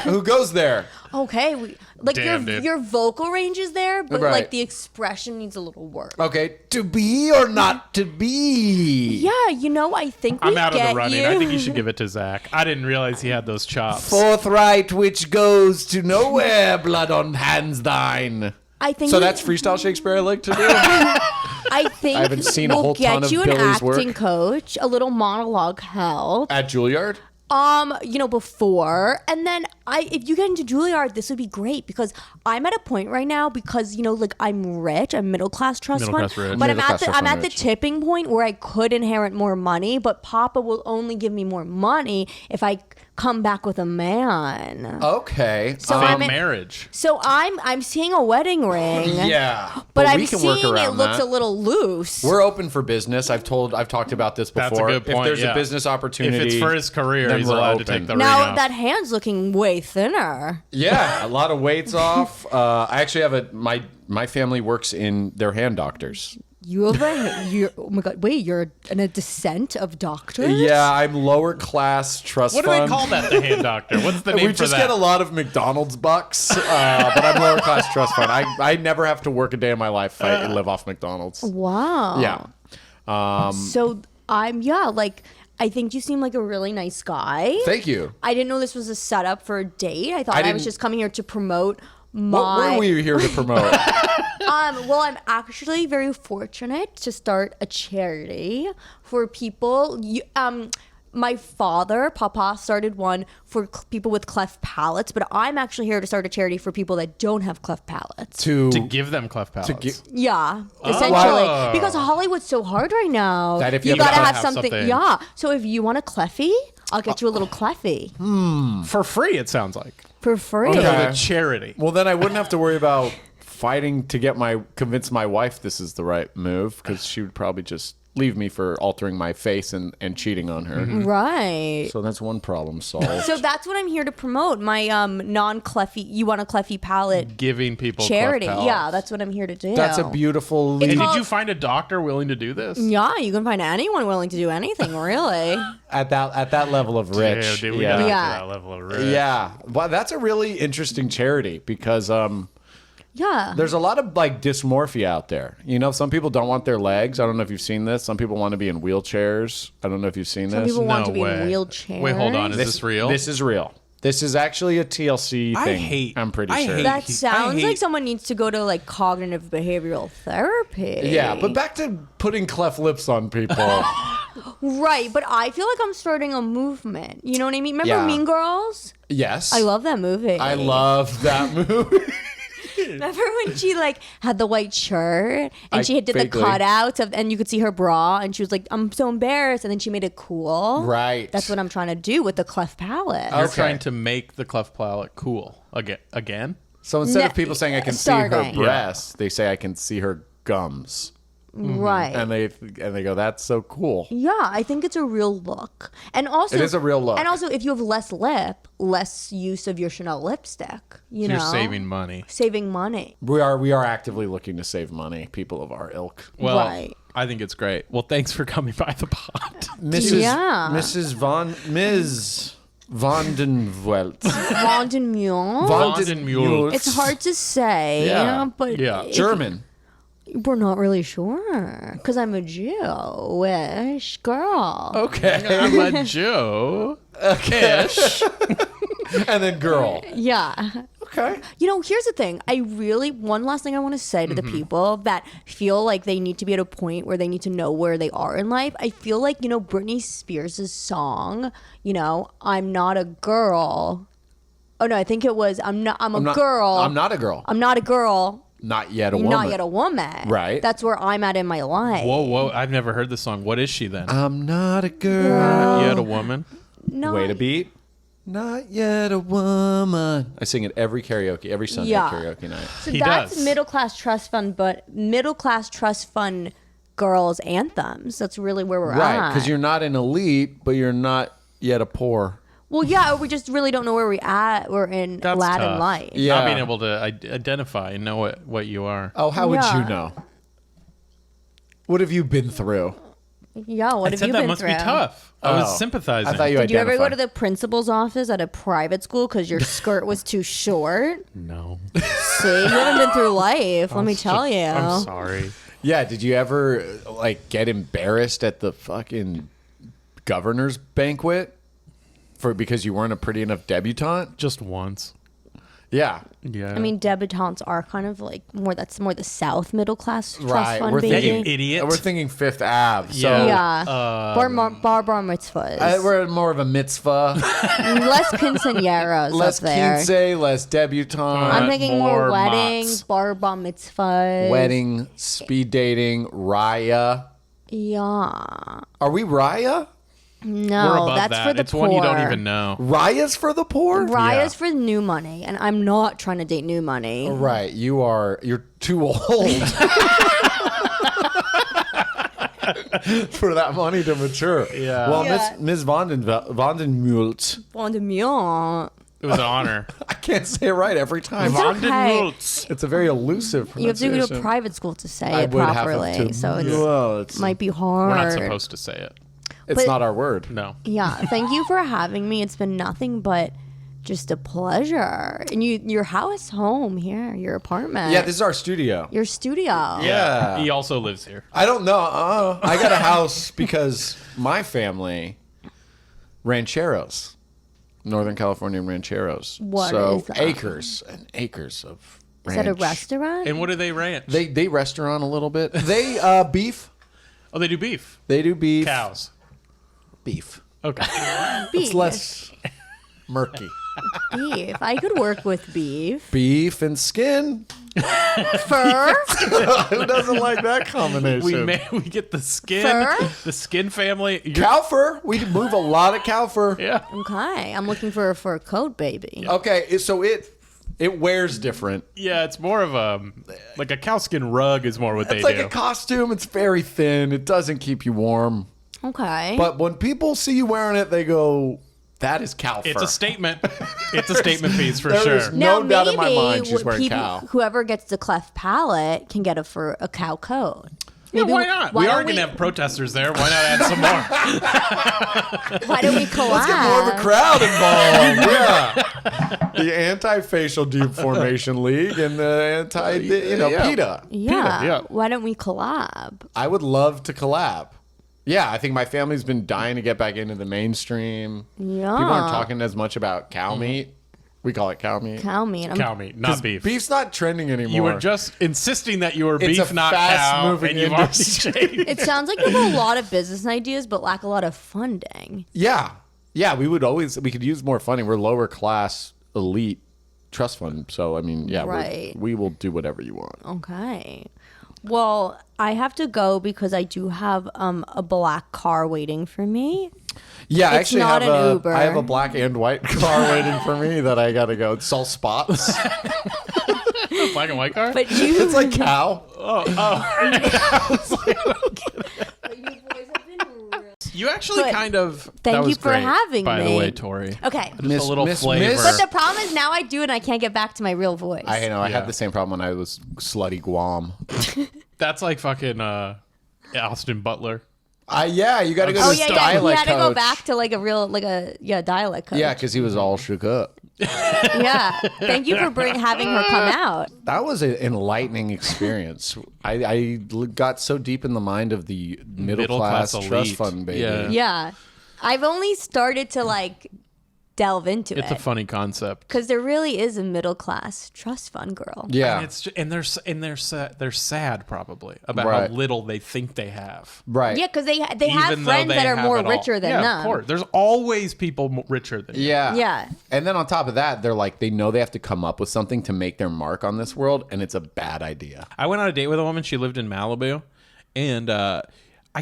Who goes there? Okay, like Damn, dude. your vocal range is there, but Right. like the expression needs a little work. Okay, to be or not to be? Yeah, I think we I'm out of get the running. you. I think you should give it to Zach. I didn't realize he had those chops. Forthright, which goes to nowhere, blood on hands thine. I think So we- that's freestyle Shakespeare I like to do. I think I haven't seen a we'll whole get ton of you an Billy's acting work. coach, a little monologue help. At Juilliard? Before, and then if you get into Juilliard, this would be great because I'm at a point right now because like I'm rich, I'm middle class trust Middle fund, class rich. but Middle class trust I'm fund at the rich. tipping point where I could inherit more money, but Papa will only give me more money if I come back with a man. Okay. So Fake I'm in- marriage. So I'm seeing a wedding ring. yeah. But we I'm can work seeing it around looks that. a little loose. We're open for business. I've talked about this before. That's a good point, If there's yeah. a business opportunity, If it's for his career, then he's we're allowed to open. take the ring now off. that hand's looking way thinner. Yeah, a lot of weight's off. I actually have my family works in their hand doctors. Oh my god! Wait, you're in a descent of doctors? Yeah, I'm lower class trust What do they fund. call that? The hand doctor. What's the name We for just that? get a lot of McDonald's bucks, but I'm lower class trust fund. I never have to work a day in my life if I live off McDonald's. Wow. Yeah. So I think you seem like a really nice guy. Thank you. I didn't know this was a setup for a date. I thought I was didn't- just coming here to promote What my. were we here to promote? Well, I'm actually very fortunate to start a charity for people. My father, Papa, started one for people with cleft palates, but I'm actually here to start a charity for people that don't have cleft palates. to give them cleft palates. Yeah, essentially, Wow. because Hollywood's so hard right now. That if you gotta gotta have have something. something. Yeah, so if you want a cleffy, I'll get you a little cleffy For free, it sounds like. for free. To Okay. the charity. Well, then I wouldn't have to worry about fighting to convince my wife this is the right move because she would probably just leave me for altering my face and cheating on her. Right. So that's one problem solved. So that's what I'm here to promote. My non-cleffy, you want a cleffy palate Giving people charity. cleft palates. Yeah, that's what I'm here to do. That's a beautiful It's lead. And called- did you find a doctor willing to do this? Yeah, you can find anyone willing to do anything, really. at that level of rich. Damn, dude, we yeah. gotta get Yeah. to that level of rich. Yeah. Well, that's a really interesting charity because Yeah. there's a lot of like dysmorphia out there. Some people don't want their legs. I don't know if you've seen this. Some people want to be in wheelchairs. I don't know if you've seen Some this. people want No to be way. in wheelchairs. Wait, hold on. Is this real? This is real. This is actually a TLC thing. I'm pretty I sure. hate- That I sounds hate- like someone needs to go to like cognitive behavioral therapy. Yeah, but back to putting cleft lips on people. Right, but I feel like I'm starting a movement. You know what I mean? Remember Yeah. Mean Girls? Yes. I love that movie. I love that movie. Remember when she like had the white shirt and I she did the vaguely- cutouts of, and you could see her bra, and she was like, "I'm so embarrassed," and then she made it cool. Right. That's what I'm trying to do with the cleft palate. You're Okay. trying to make the cleft palate cool again. So instead Ne- of people saying I can see her starting. breasts, they say I can see her gums. Right. And they go, that's so cool. Yeah, I think it's a real look. And also It is a real look. And also if you have less lip, less use of your Chanel lipstick. You know? You're saving money. Saving money. We are actively looking to save money, people of our ilk. Well, Right. I think it's great. Well, thanks for coming by the pod. Ms. Van den Velt. Vandenmuir. Vandenmuir. It's hard to say, Yeah. but Yeah. German. we're not really sure because I'm a Jewish girl. Okay. I'm a Joe. Okay. And then girl. Yeah. Okay. Here's the thing. One last thing I want to say to the people that feel like they need to be at a point where they need to know where they are in life. I feel like, Britney Spears' song, I'm not a girl. Oh no, I think it was I'm a girl. I'm not a girl. I'm not a girl. Not yet a woman. Not yet a woman. Right. That's where I'm at in my life. Whoa. I've never heard this song. What is she then? I'm not a girl. You had a woman? No. Wait a beat. Not yet a woman. I sing it every karaoke, every Sunday Yeah. karaoke night. So He that's does. middle class trust fund, but middle class trust fund girls' anthems. That's really where we're Right, at. because you're not an elite, but you're not yet a poor. Well, yeah, we just really don't know where we're at. We're in That's Latin tough. life. Yeah. Not being able to identify and know what you are. Oh, how would Yeah. you know? What have you been through? Yeah, what I have said you that been must through? be tough. I Oh. was sympathizing. I thought you Did you ever go identified. to the principal's office at a private school because your skirt was too short? No. See, you haven't been through life. Let me tell you. I'm sorry. Yeah, did you ever like get embarrassed at the fucking governor's banquet because you weren't a pretty enough debutante? Just once. Yeah. Yeah. I mean, debutantes are kind of like more. That's more the South middle class trust Right, fund we're you baby. thinking- idiot. We're thinking Fifth Ave. So Yeah. Yeah, bar mitzvahs. we're more of a mitzvah. Less quinceañeras Less up there. quince, less debutante. I'm thinking more more weddings, motts. bar mitzvahs. Wedding, speed dating, Raya. Yeah. Are we Raya? We're No, above that's that. for the it's poor. one you don't even know. Raya's for the poor? Raya's Yeah. for new money, and I'm not trying to date new money. Right, you're too old for that money to mature. Yeah. Well, Yeah. Ms. Vandenmult, Bon de mieux. It was an honor. I can't say it right every time. okay. It's a very elusive You have to pronunciation. go to private school to say I it would have properly, to. so it Well, it's might be hard. We're not supposed to say it. but- not our word. No. Yeah, thank you for having me. It's been nothing but just a pleasure. And your house, home here, your apartment. Yeah, this is our studio. your studio. Yeah. He also lives here. I don't know. I got a house because my family, rancheros, Northern California rancheros. What so is that? acres and acres of Is ranch. that a restaurant? And what do they ranch? They restaurant a little bit. They beef. oh, they do beef. They do beef. Cows. Beef. Okay. beef. It's less murky. Beef. I could work with beef. Beef and skin. Fur. Who doesn't like that combination? we get the skin. Fur? The skin family. Cow fur. We move a lot of cow fur. Yeah. Okay, I'm looking for a fur coat, baby. Okay, so it wears different. Yeah, it's more of a like a cowskin rug is more what It's they like do. a costume. It's very thin. It doesn't keep you warm. Okay. But when people see you wearing it, they go, "That is cow fur." It's a statement. It's a statement piece for There sure. is no doubt in my maybe mind she's wearing people, cow. whoever gets the cleft palate can get a cow coat. Yeah, Maybe why not? why We don't are going to have protesters there. Why not add some more? Why don't we collab? Let's get more of a crowd involved. Yeah. The Anti-Facial Deformation League and the PETA. Yeah. yeah. Why don't we collab? I would love to collab. Yeah, I think my family's been dying to get back into the mainstream. Yeah. People aren't talking as much about cow meat. We call it cow meat. Cow meat. Cow meat, not beef. Beef's not trending anymore. You were just insisting that you were It's beef, a not cow, fast-moving and you've already industry. changed. It sounds like you have a lot of business ideas, but lack a lot of funding. Yeah. Yeah, we could use more funding. We're lower class elite trust fund. So, I mean, yeah, Right. we will do whatever you want. Okay. Well, I have to go because I do have a black car waiting for me. Yeah, I It's actually not have an Uber. I have a black and white car waiting for me that I got to go. It's all spots. Black and white car? But you, It's like cow. You actually But kind of. thank that you was for great, having by the me. way, Tori. okay. Just a little flavor. But the problem is now I do it and I can't get back to my real voice. I know. I Yeah. had the same problem when I was slutty Guam. That's like fucking Austin Butler. Yeah, you got to go Oh to yeah, this yeah. He dialect had to go coach. back to like a real, dialect coach. Yeah, because he was all shook up. Yeah. Thank you for having her come out. That was an enlightening experience. I got so deep in the mind of the middle class elite. trust fund baby. Yeah. Yeah. I've only started to delve into It's it a funny concept. because there really is a middle class trust fund girl. Yeah. And it's they're sad probably about Right. how little they think they have. Right. Yeah, because they have Even though friends they that are have more it all. richer than yeah, them. Of course. There's always people richer than you. Yeah. Yeah. And then on top of that, they're like, they know they have to come up with something to make their mark on this world, and it's a bad idea. I went on a date with a woman. She lived in Malibu, and I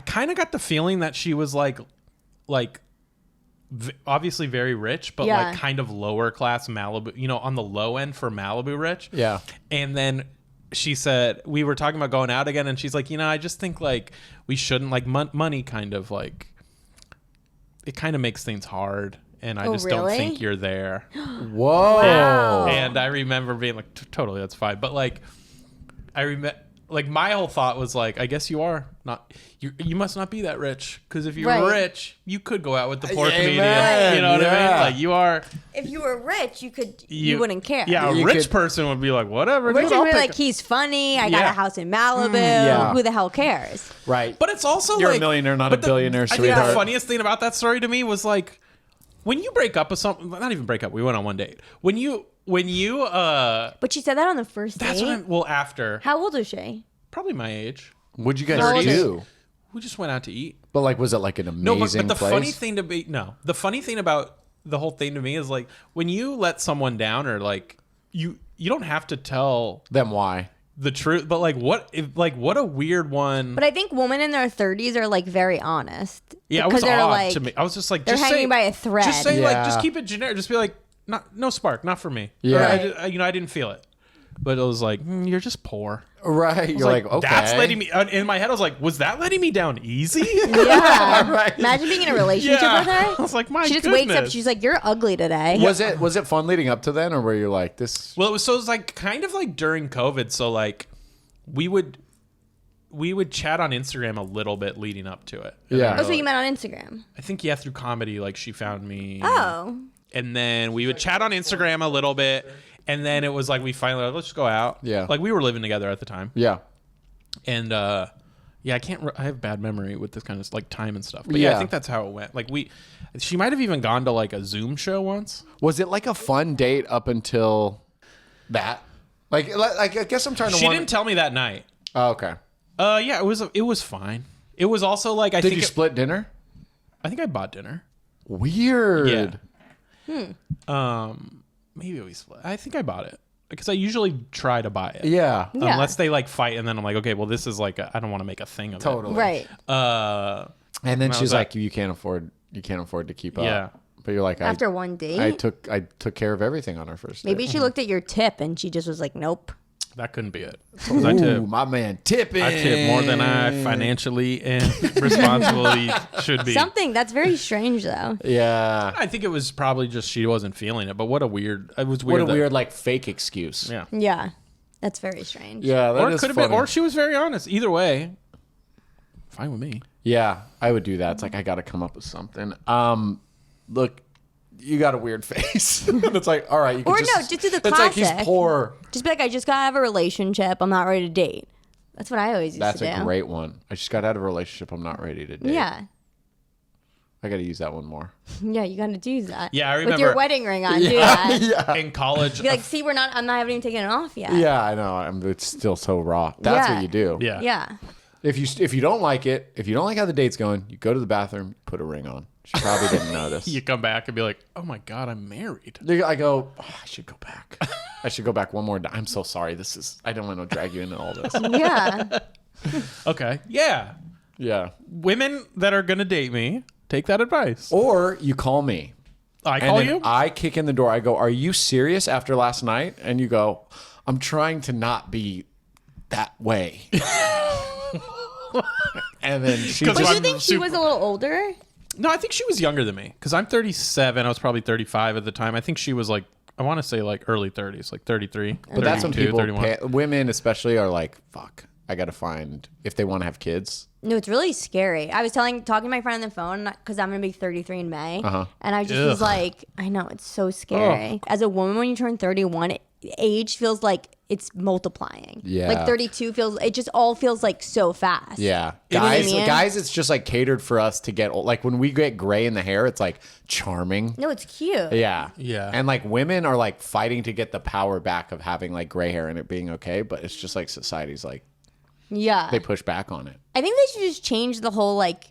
kind of got the feeling that she was like obviously very rich, but Yeah. like kind of lower class Malibu. On the low end for Malibu rich. Yeah. And then she said we were talking about going out again, and she's like, I just think like we shouldn't like money kind of like it kind of makes things hard, and I just don't think you're there. Whoa. Wow. And I remember being like, totally, that's fine. But like, I remember, like, my whole thought was like, I guess you are not, you must not be that rich. Because if you were rich, you could go out with the poor comedian. Right. You know what I mean? Like, you are. If you were rich, you wouldn't care. Yeah, a You rich could- person would be like, whatever. Rich dude, would I'll be pick like, he's funny. I got Yeah. a house in Malibu. Yeah. Who the hell cares? Right. But it's also You're like. a millionaire, not but a billionaire, I think sweetheart. the funniest thing about that story to me was like, when you break up with something, not even break up, we went on one date. When you, But she said that on the first that's date. what well, after. How old is she? Probably my age. What'd you guys 30s. do? We just went out to eat. But like, was it like an No, amazing but the place? funny thing the funny thing about the whole thing to me is like when you let someone down or like you don't have to tell Then why? the truth, but like what a weird one. But I think women in their 30s are like very honest. Yeah, it because was they're odd like, to me. I was just like, they're just hanging say, by a thread. Just say Yeah. like, just keep it generic. Just be like, no spark, not for me. Yeah. Or I didn't feel it. But it was like, you're just poor. Right. You're like, okay. That's letting me. In my head, I was like, was that letting me down easy? yeah. Right. Imagine being in a relationship with her. I was like, my She just goodness. wakes up. She's like, "You're ugly today." Was it fun leading up to then, or were you like this? Well, it was like kind of like during COVID. So like, we would chat on Instagram a little bit leading up to it. And Yeah. then Oh, so you met on Instagram? I think through comedy, like she found me. Oh, And then we would chat on Instagram a little bit, and then it was like we finally let's just go out. Yeah. Like we were living together at the time, Yeah. and yeah, I have bad memory with this kind of like time and stuff. But yeah, Yeah. I think that's how it went. Like she might have even gone to like a Zoom show once. Was it like a fun date up until that? Like I guess I'm trying to. She didn't tell me that night. Oh, okay. Yeah, it was fine. It was also like I Did think you split dinner? I think I bought dinner. Weird. Yeah. Maybe we split. I think I bought it because I usually try to buy it. Yeah. Yeah. Unless they like fight, and then I'm like, okay, well, this is like I don't want to make a thing of Totally. right. it. And then That she's was like, you can't afford to keep up. Yeah. But you're like, After one date, I took care of everything on our first date. maybe she looked at your tip and she just was like, "Nope." That couldn't be it. 'Cause I Ooh, tip. my man tipping. I tip more than I financially and responsibly should be. Something that's very strange, though. Yeah. I think it was probably just she wasn't feeling it. But what a weird. It was What weird. a that- weird like fake excuse. Yeah. Yeah, that's very strange. Yeah. That Or it is could have funny. been. Or she was very honest. Either way, fine with me. Yeah, I would do that. It's like I got to come up with something. Look, you got a weird face. It's like, all right, you can Or just, no, just do the It's like he's classic. poor. Just be like, "I just got out of a relationship. I'm not ready to date." That's what I always used That's to do. a great one. I just got out of a relationship. I'm not ready to date. Yeah, I got to use that one more. yeah, you got to do that. Yeah, I with your remember- wedding ring on. Do that. yeah. In college. Be like, "See, I haven't even taken it off yet." Yeah, I know. It's still so raw. That's Yeah. what you do. yeah. Yeah. If you don't like it, if you don't like how the date's going, you go to the bathroom, put a ring on. She probably didn't notice. You come back and be like, oh my God, I'm married. I go, oh, I should go back. I should go back one more time. I'm so sorry. I don't want to drag you into all this. Yeah. Okay. Yeah. Yeah. Women that are going to date me, take that advice. Or you call me. I And call then you? I kick in the door. I go, are you serious after last night? And you go, I'm trying to not be that way. And then she But Because you I'm think she was a little older? No, I think she was younger than me because I'm 37. I was probably 35 at the time. I think she was like, I want to say like early 30s, like 33. But that's when 32, people, 31. women especially, are like, fuck, I got to find, if they want to have kids. No, it's really scary. I was talking to my friend on the phone because I'm gonna be 33 in May, and I just was Ugh. like, I know it's so scary. As a woman, when you turn 31, age feels like it's multiplying. Yeah. like 32 it just all feels like so fast. Yeah. You know what I Guys, mean? guys, it's just like catered for us to get old. Like when we get gray in the hair, it's like charming. No, it's cute. Yeah. Yeah. And like women are like fighting to get the power back of having like gray hair and it being okay, but it's just like society's like, Yeah. they push back on it. I think they should just change the whole like,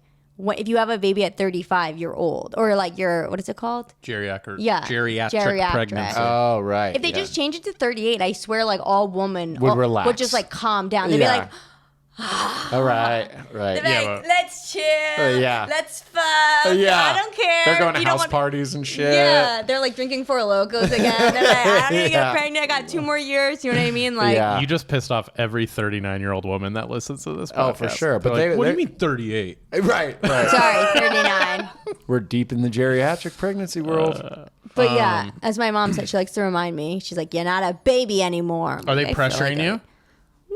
if you have a baby at 35, you're old, or like what is it called? Geriatric Geriatric. pregnancy. Oh, right. If they just change it to 38, I swear, like all women Would relax. would just like calm down. They'd Yeah. be like, All right. They're Yeah, like, let's chill. Yeah. Let's fuck. Yeah. I don't care. They're going if to you don't house want- parties and shit. Yeah, they're like drinking Four Locos again. They're like, I'm gonna Yeah. get pregnant. I got 2 more years. You know what I mean? Like, Yeah. You just pissed off every 39-year-old woman that listens to this podcast. Oh, for sure. But They're like, what do they- you mean 38? Right. sorry, 39. We're deep in the geriatric pregnancy world. But yeah, as my mom said, she likes to remind me. She's like, "You're not a baby anymore." Are they I feel pressuring like you?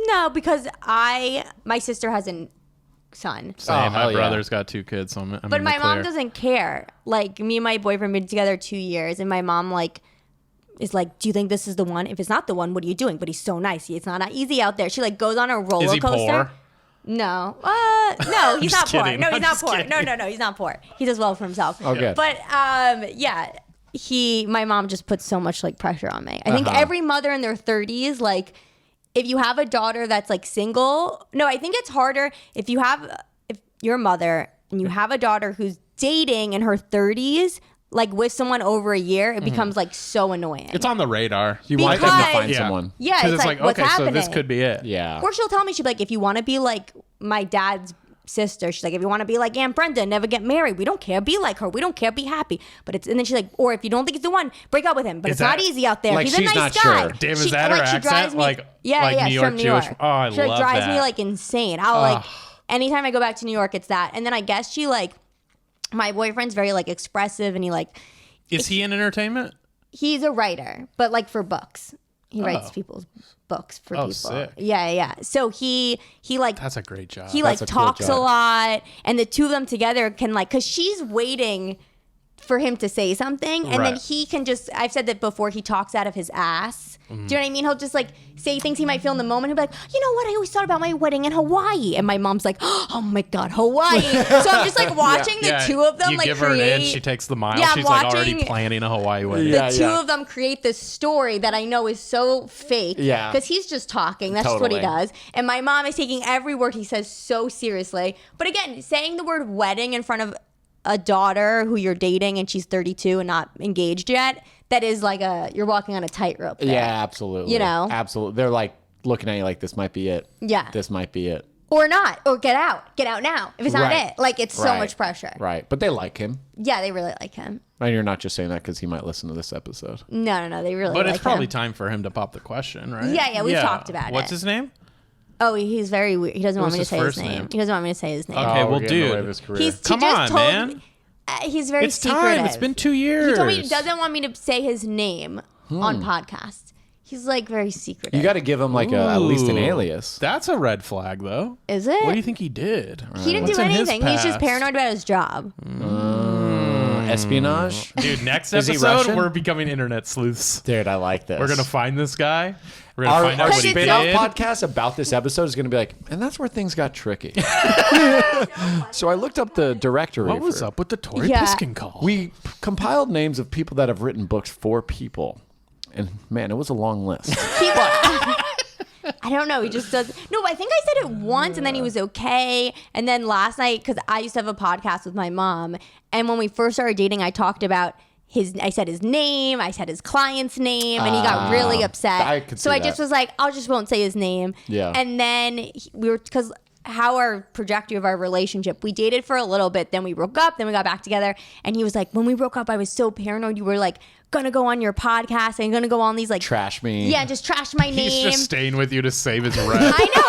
No, because my sister has a son. Same. hell My yeah. brother's got 2 kids, so I'm But in my the mom clear. doesn't care. Like, me and my boyfriend been together 2 years, and my mom like is like, "Do you think this is the one? If it's not the one, what are you doing?" But he's so nice. It's not easy out there. She like goes on a roller Is he coaster. poor? No, no, he's not just poor. kidding. No, he's I'm not just poor. kidding. No, he's not poor. He does well for himself. Oh, good. But yeah, my mom just puts so much like pressure on me. I think Uh-huh. every mother in their 30s, like, if you have a daughter that's like single, no, I think it's harder if you're a mother and you have a daughter who's dating in her 30s, like with someone over a year, it becomes like so annoying. It's on the radar. You want them to Because- find Yeah. someone. Yeah, 'Cause it's like, what's okay, happening? so this could be it. Yeah. Or she'll tell me, she'll be like, if you want to be like my dad's sister, she's like, if you want to be like Aunt Brenda, never get married. We don't care. Be like her. We don't care. Be happy. But it's, and then she's like, or if you don't think it's the one, break up with him. But Is it's not that- easy out there. like, He's a she's nice not guy. sure. Damn, is that her she accent? drives me, Like yeah, New she's York from New Jewish? York. Oh, I she like love drives me that. like insane. I'll like, anytime I go back to New York, it's that. And then I guess she like, my boyfriend's very like expressive, and he like, Is he in entertainment? he's a writer, but like for books. He writes people's books for people. Sick. Yeah. So he like That's a great job. he like That's a cool talks a job. lot, and the two of them together can like, because she's waiting for him to say something, and then Right. he can just, I've said that before, he talks out of his ass. Do you know what I mean? He'll just like say things he might feel in the moment. He'll be like, you know what, I always thought about my wedding in Hawaii, and my mom's like, oh my god, Hawaii. So I'm just like watching the two of them you like give her create. an inch, she takes the mile. Yeah, I'm She's like already watching planning a Hawaii wedding. the Yeah, two yeah. of them create this story that I know is so fake. Yeah. Because he's just talking. That's just what he Totally. does. And my mom is taking every word he says so seriously. But again, saying the word wedding in front of a daughter who you're dating and she's 32 and not engaged yet, that is like you're walking on a tightrope there. Yeah, absolutely. You know? Absolutely. They're like looking at you like, this might be it. Yeah. This might be it. Or not. Or get out now. If it's not Right. it. Like, it's so Right. much pressure. Right. But they like him. Yeah, they really like him. And you're not just saying that because he might listen to this episode. No. They really But like it's probably him. time for him to pop the question, right? Yeah, we've talked about What's it. his name? Oh, he's very weird. He doesn't want What's me to his say his first name. name? He doesn't want me to say his name. Okay, we're well, getting away dude. with his career. He Come just on, told man. He's very It's secretive. time. It's been 2 years. He told me he doesn't want me to say his name on podcasts. He's like very secretive. You got to give him like at least an Ooh. alias. That's a red flag, though. Is it? What do you think he did? He didn't What's do in his anything. He's just past? paranoid about his job. Espionage. Dude, next Is he episode, Russian? we're becoming internet sleuths. Dude, I like this. We're going to find this guy. We're going to Our, find out our what he spin-off did. podcast about this episode is going to be like, and that's where things got tricky. So I looked up the directory. What was for- up with the Tori Yeah. Piskin call? We compiled names of people that have written books for people. And man, it was a long list. I don't know. He just does. No, I think I said it once, and then he was okay. And then last night, because I used to have a podcast with my mom, and when we first started dating, I talked about I said his name, I said his client's name, and he got really upset. I could so see I just that. was like, I just won't say his name. Yeah. And then we were, because how our trajectory of our relationship, we dated for a little bit, then we broke up, then we got back together, and he was like, when we broke up, I was so paranoid you were like gonna go on your podcast and gonna go on these like Trash me. yeah, just trash my name. He's just staying with you to save his rep. I know.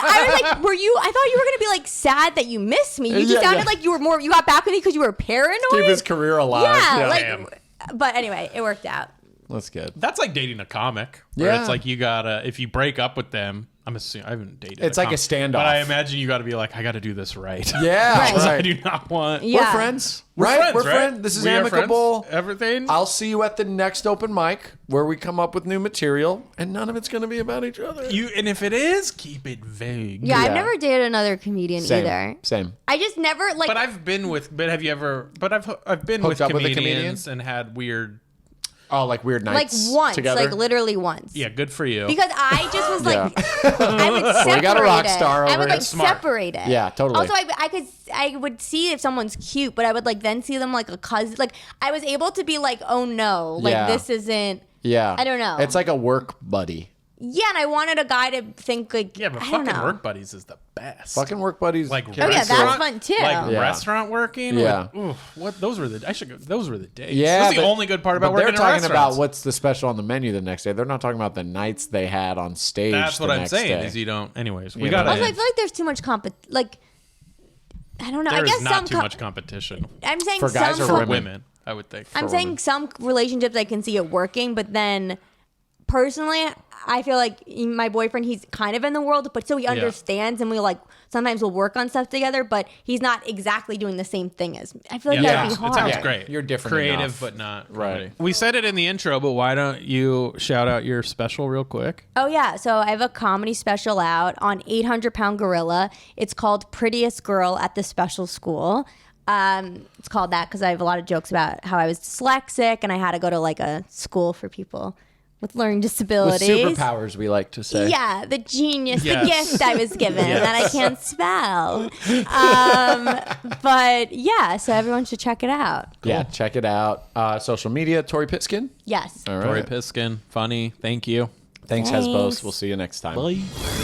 I was like, were you? I thought you were gonna be like sad that you missed me. You just Yeah, sounded yeah. like you were more. You got back with me because you were paranoid. Keep his career alive. Yeah, like. Damn. But anyway, it worked out. That's good. That's like dating a comic. Where Yeah. it's like you gotta, if you break up with them, I'm assuming, I haven't dated It's like a comic, standoff. But I imagine you gotta be like, I gotta do this right. Yeah. Right. I Right. do not want. Yeah. We're friends. Right? We're friends. This is We are amicable. friends. Everything. I'll see you at the next open mic where we come up with new material, and none of it's going to be about each other. And if it is, keep it vague. Yeah, I've Yeah. never dated another comedian Same. either. Same. I just never like. But I've been with. But have you ever? But I've been Hooked with up with a comedians and had weird. Oh, like weird like nights once, together. like literally once. Yeah, good for you. Because I just was like, I would separate We got a rock star it. I over would here. like Smart. separate it. Yeah, totally. Also, I would see if someone's cute, but I would like then see them like a cousin. Like I was able to be like, oh no, like Yeah. this isn't. Yeah. I don't know. It's like a work buddy. Yeah, and I wanted a guy to think like, Yeah, but I don't fucking know. Work Buddies is the best. Fucking work buddies. Like Oh yeah, restaurant- that's fun too. Like Yeah. restaurant working. Yeah. With, oof, what? Those were the. I should go. Those were the days. Yeah, That's the but- only good part about but working they're in talking restaurants. about what's the special on the menu the next day. They're not talking about the nights they had on stage. That's what the I'm next saying. day. Is you don't. Anyways, we You got know. Also, I to. feel like there's too much like, I don't know. I There guess is not some. too much competition I'm saying For guys some. or for women? women. I would think. I'm saying some relationships I can see it working, but then personally, I feel like my boyfriend, he's kind of in the world, but so he understands, and we like sometimes we'll work on stuff together, but he's not exactly doing the same thing as me. I feel like that'd be It hard. sounds Yeah, great. you're different creative, enough. but not Right. comedy. We said it in the intro, but why don't you shout out your special real quick? Oh yeah, so I have a comedy special out on 800 Pound Gorilla. It's called Prettiest Girl at the Special School. It's called that because I have a lot of jokes about how I was dyslexic and I had to go to like a school for people with learning With disabilities. superpowers, we like to say. Yeah, the genius, Yes. the gift I was given Yes. that I can't spell. But yeah, so everyone should check it out. Yeah, check it out. Social media, Tori Piskin. Yes. All Tori right. Piskin, funny. Thank you. Thanks, Thanks. Hesbos. We'll see you next time. Bye.